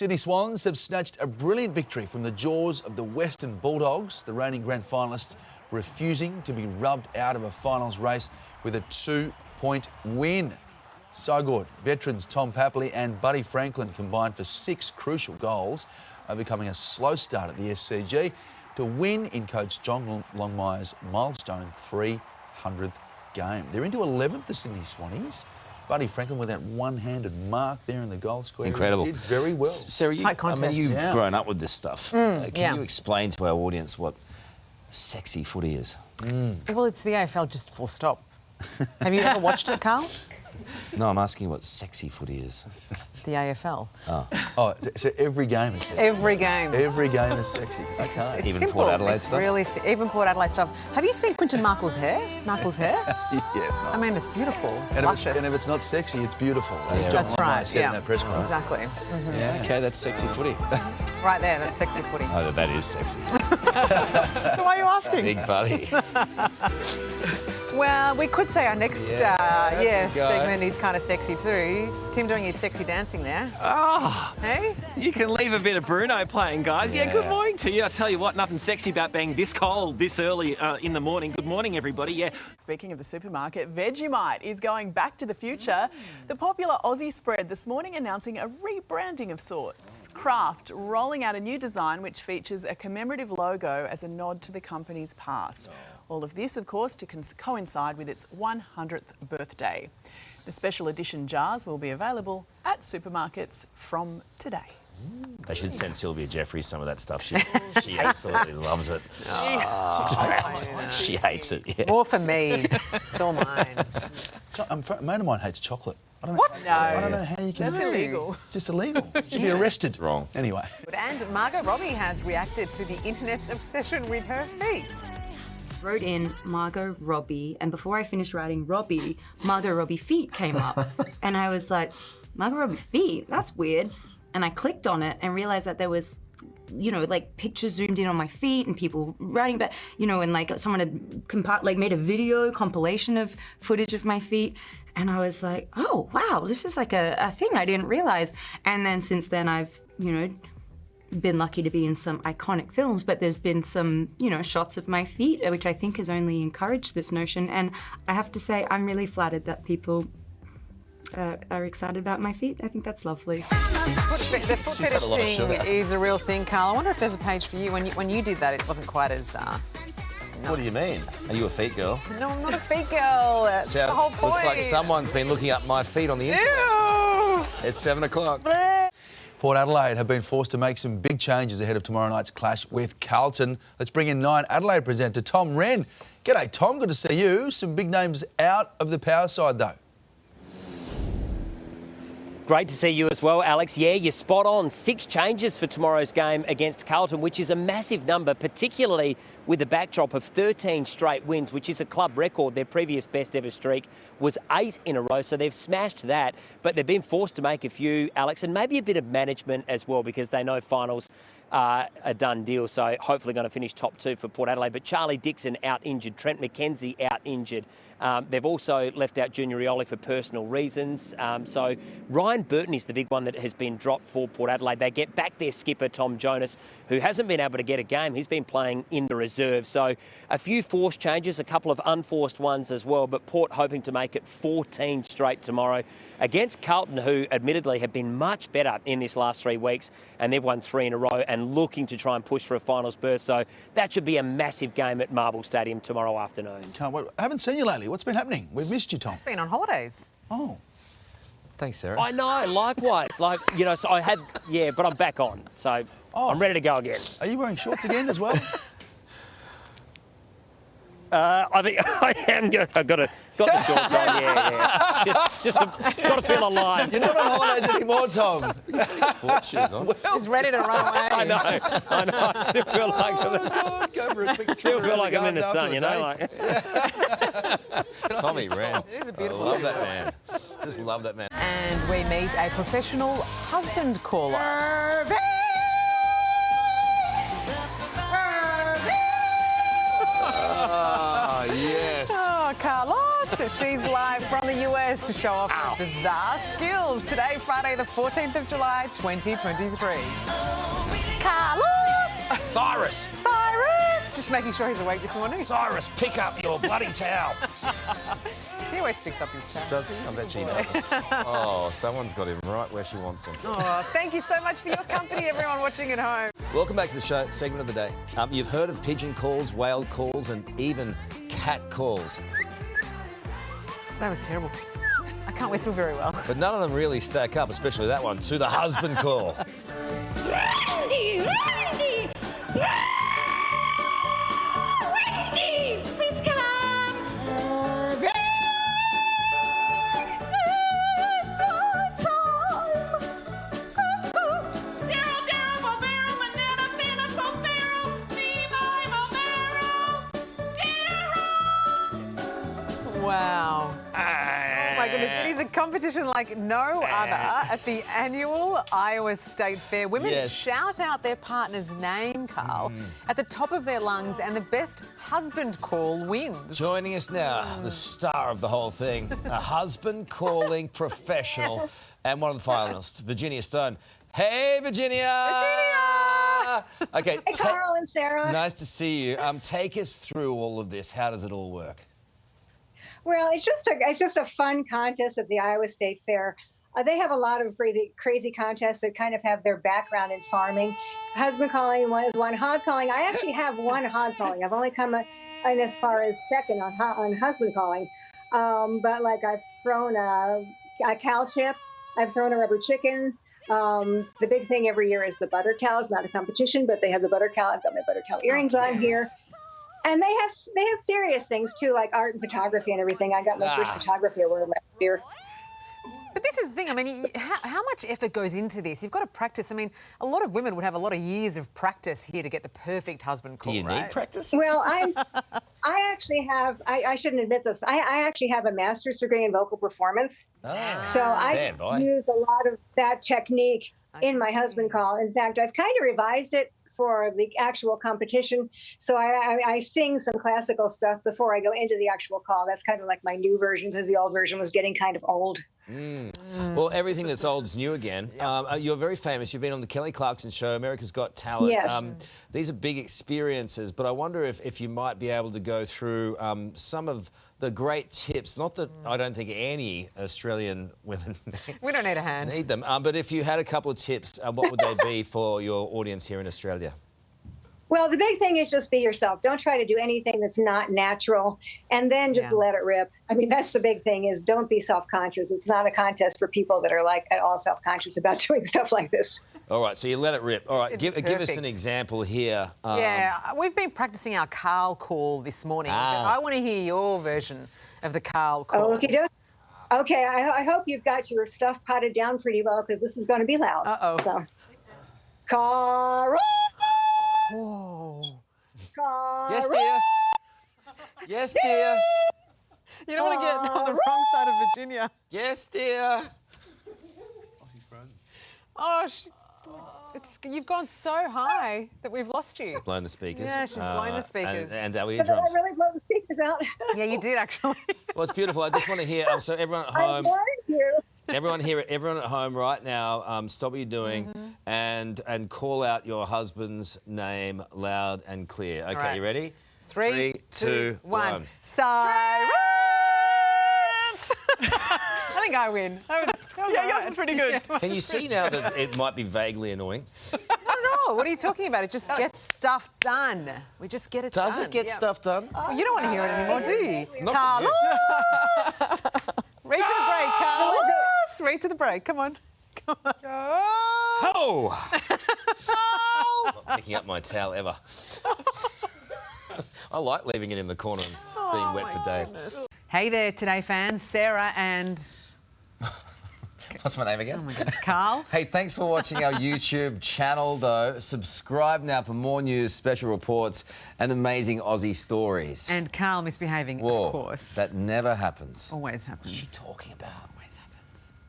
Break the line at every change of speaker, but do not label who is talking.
Sydney Swans have snatched a brilliant victory from the jaws of the Western Bulldogs, the reigning grand finalists refusing to be rubbed out of a finals race with a 2-point win. So good. Veterans Tom Papley and Buddy Franklin combined for 6 crucial goals, overcoming a slow start at the SCG to win in coach John Longmire's milestone 300th game. They're into 11th, the Sydney Swannies. Buddy Franklin with that one-handed mark there in the goal square.
Incredible.
He did very well.
Sarah, you've grown up with this stuff. Can you explain to our audience what sexy footy is?
Well, it's the AFL just full stop. Have you ever watched it, Karl?
No, I'm asking what sexy footy is.
The AFL.
Oh, so every game is sexy.
Every game.
Every game is sexy.
It's
Even
simple.
Port Adelaide
it's
stuff?
Really, even Port Adelaide stuff. Have you seen Quinton Markle's hair? Markle's hair?
Yeah, it's nice.
I mean, it's beautiful. It's
and
luscious.
if it's not sexy, it's beautiful. As John
That's
Longmire
right.
said in that press conference.
Exactly.
Yeah, okay, that's sexy footy.
Right there, that's sexy footy.
Oh, that is sexy.
So why are you asking?
Big buddy.
Well, we could say our next
segment.
segment is kind of sexy too. Tim doing his sexy dancing there.
Oh,
Hey?
you can leave a bit of Bruno playing, guys. Yeah, good morning to you. I tell you what, nothing sexy about being this cold this early in the morning. Good morning, everybody. Yeah.
Speaking of the supermarket, Vegemite is going back to the future. The popular Aussie spread this morning announcing a rebranding of sorts. Kraft rolling out a new design which features a commemorative logo as a nod to the company's past. All of this, of course, to coincide with its 100th birthday. The special edition jars will be available at supermarkets from today.
They should send Sylvia Jeffries some of that stuff. She absolutely loves it. She hates it. Yeah.
More for me. It's all mine.
So, a mate of mine hates chocolate. I don't know,
What? No.
I don't know how you can...
That's illegal.
It's just illegal. Should be arrested.
It's wrong.
Anyway.
And Margot Robbie has reacted to the internet's obsession with her feet.
Wrote in Margot Robbie, and before I finished writing Robbie, Margot Robbie feet came up. And I was like, Margot Robbie feet? That's weird. And I clicked on it and realized that there was, you know, like pictures zoomed in on my feet and people writing about, you know, and like someone had made a video compilation of footage of my feet. And I was like, oh, wow, this is like a thing I didn't realize. And then since then I've, you know, been lucky to be in some iconic films, but there's been some, you know, shots of my feet, which I think has only encouraged this notion. And I have to say, I'm really flattered that people are excited about my feet. I think that's lovely.
The foot fetish thing is a real thing, Karl. I wonder if there's a page for you. When you did that, it wasn't quite as...
What do you mean? Are you a feet girl?
No, I'm not a feet girl. That's the whole point.
Looks like someone's been looking up my feet on the internet.
Ew.
It's 7 o'clock.
Port Adelaide have been forced to make some big changes ahead of tomorrow night's clash with Carlton. Let's bring in 9 Adelaide presenter Tom Wren. G'day, Tom. Good to see you. Some big names out of the power side, though.
Great to see you as well, Alex. Yeah, you're spot on. 6 changes for tomorrow's game against Carlton, which is a massive number, particularly with the backdrop of 13 straight wins, which is a club record. Their previous best ever streak was 8 in a row, so they've smashed that. But they've been forced to make a few, Alex, and maybe a bit of management as well, because they know finals are a done deal. So hopefully going to finish top 2 for Port Adelaide. But Charlie Dixon out injured, Trent McKenzie out injured. They've also left out Junior Rioli for personal reasons. So Ryan Burton is the big one that has been dropped for Port Adelaide. They get back their skipper, Tom Jonas, who hasn't been able to get a game. He's been playing in the reserve. So a few forced changes, a couple of unforced ones as well. But Port hoping to make it 14 straight tomorrow against Carlton, who admittedly have been much better in this last 3 weeks. And they've won 3 in a row and looking to try and push for a finals berth. So that should be a massive game at Marvel Stadium tomorrow afternoon.
Can't wait. I haven't seen you lately. What's been happening? We've missed you, Tom.
Been on holidays.
Oh.
Thanks, Sarah.
I know, likewise. Like, you know, so I had, yeah, but I'm back on. So I'm ready to go again.
Are you wearing shorts again as well?
I think I am. I've got the shorts on, yeah. Just got to feel alive.
You're not on holidays anymore, Tom.
Sport shoes on.
He's ready to run away.
I know. I still feel like
Go for a quick
still feel like I'm in the sun,
afterwards,
you know.
eh?
Tommy Wren.
It is a
I
beautiful
love
day.
that man. Just love that man.
And we meet a professional husband caller.
Ah, yes.
Oh, Carlos. She's live from the US to show off her bizarre skills. Today, Friday, the 14th of July, 2023. Carlos!
Cyrus!
Just making sure he's awake this morning.
Cyrus, pick up your bloody towel.
He always picks up his towel.
Does he? I bet she does. Oh, someone's got him right where she wants him.
Oh, thank you so much for your company, everyone watching at home.
Welcome back to the show, segment of the day. You've heard of pigeon calls, whale calls, and even cat calls.
That was terrible. I can't whistle very well.
But none of them really stack up, especially that one, to the husband call.
Randy! Randy! Randy! Please come!
Wow. Oh my goodness, it is a competition like no other at the annual Iowa State Fair. Women shout out their partner's name, Karl, at the top of their lungs, and the best husband call wins.
Joining us now, the star of the whole thing, a husband calling professional, and one of the finalists, Virginia Stone. Hey, Virginia!
Virginia!
Okay.
Hey, Karl and Sarah.
Nice to see you. Take us through all of this. How does it all work?
Well, it's just a fun contest at the Iowa State Fair. They have a lot of crazy contests that kind of have their background in farming. Husband calling is one. Hog calling. I actually have one hog calling. I've only come in as far as second on husband calling. But like I've thrown a cow chip. I've thrown a rubber chicken. The big thing every year is the butter cow. It's not a competition, but they have the butter cow. I've got my butter cow earrings on here. And they have serious things too, like art and photography and everything. I got my first photography award last year.
But this is the thing, I mean, how much effort goes into this? You've got to practice. I mean, a lot of women would have a lot of years of practice here to get the perfect husband call,
Do you need practice?
Well, I actually have, I shouldn't admit this, I actually have a master's degree in vocal performance. So I use a lot of that technique in my husband call. In fact, I've kind of revised it for the actual competition. So I sing some classical stuff before I go into the actual call. That's kind of like my new version because the old version was getting kind of old.
Well, everything that's old is new again. You're very famous. You've been on the Kelly Clarkson Show, America's Got Talent.
Yes.
These are big experiences, but I wonder if you might be able to go through some of the great tips. Not that I don't think any Australian women
We don't need a hand.
need them, but if you had a couple of tips, what would they be for your audience here in Australia?
Well, the big thing is just be yourself. Don't try to do anything that's not natural, and then just let it rip. I mean, that's the big thing is don't be self-conscious. It's not a contest for people that are like at all self-conscious about doing stuff like this.
All right, so you let it rip. All right, give us an example here.
We've been practicing our Karl call this morning. But I want to hear your version of the Karl call.
Okay, I hope you've got your stuff potted down pretty well because this is going to be loud.
Uh-oh.
So, Karl!
Whoa.
Yes, dear. Yes, dear.
You don't want to get on the wrong side of Virginia.
Yes, dear.
Oh, you've gone so high that we've lost you.
She's blown the speakers.
Yeah, she's blown the speakers.
And our
Did
eardrums.
I really blow the speakers out?
Yeah, you did actually.
Well, it's beautiful. I just want to hear, so everyone at
I
home,
warned you.
everyone at home right now, stop what you're doing and call out your husband's name loud and clear. Okay,
right.
you ready?
3, 2, 1. Cyrus! I think I win.
Yours is pretty good.
Can you see now that it might be vaguely annoying?
Not at all. What are you talking about? It just gets stuff done. We just get it done.
Does it get stuff done?
Well, you don't want to hear it anymore, do you?
Not
Carlos! Right to the break, Carlos! Right to the break. Come on. Come on.
Oh! Not picking up my towel ever. I like leaving it in the corner and being wet for days.
Hey there, Today fans. Sarah and...
What's my name again?
Oh my goodness, Karl.
Hey, thanks for watching our YouTube channel, though. Subscribe now for more news, special reports, and amazing Aussie stories.
And Karl misbehaving,
Whoa,
of course.
that never happens.
Always happens.
What's she talking about?